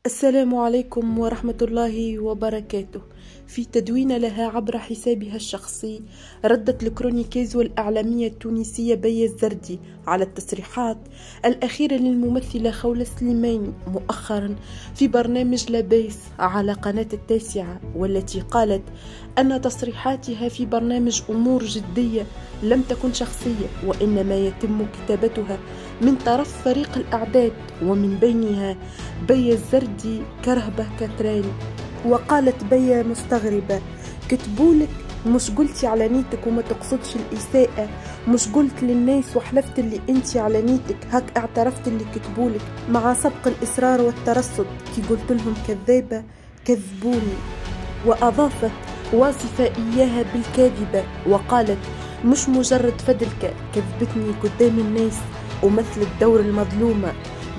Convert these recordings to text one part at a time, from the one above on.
السلام عليكم ورحمة الله وبركاته. في تدوين لها عبر حسابها الشخصي، ردت الكرونيكيز والإعلامية التونسية بيا الزردي على التصريحات الأخيرة للممثلة خولة سليماني مؤخرا في برنامج لاباس على قناة التاسعة، والتي قالت أن تصريحاتها في برنامج أمور جدية لم تكن شخصية، وإنما يتم كتابتها من طرف فريق الأعداد، ومن بينها بيا الزردي كرهبة كاترين. وقالت بيا مستغربة: كتبولك مش قلتي على نيتك وما تقصدش الإساءة، مش قلت للناس وحلفت اللي انتي على نيتك، هك اعترفت اللي كتبولك مع سبق الإصرار والترصد، كي قلت لهم كذابة كذبوني. وأضافت واصفة إياها بالكاذبة وقالت: مش مجرد فدلكة كذبتني قدام الناس ومثلت دور المظلومة،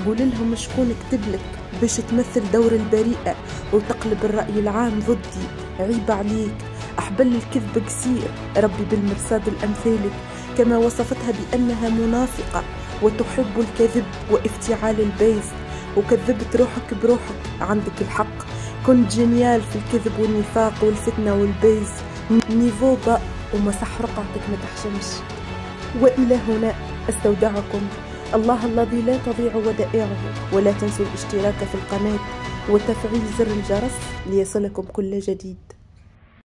قول لهم شكون كتبلك باش تمثل دور البريئة وتقلب الرأي العام ضدي، عيب عليك، أحبل الكذب قصير، ربي بالمرصاد الأمثالك. كما وصفتها بأنها منافقة وتحب الكذب وافتعال البيز، وكذبت روحك بروحك، عندك الحق، كنت جينيال في الكذب والنفاق والفتنة والبيز، نيفو بقى ومسح رقعتك ما تحشمش. وإلى هنا أستودعكم الله الذي لا تضيع ودائعه، ولا تنسوا الاشتراك في القناة وتفعيل زر الجرس ليصلكم كل جديد.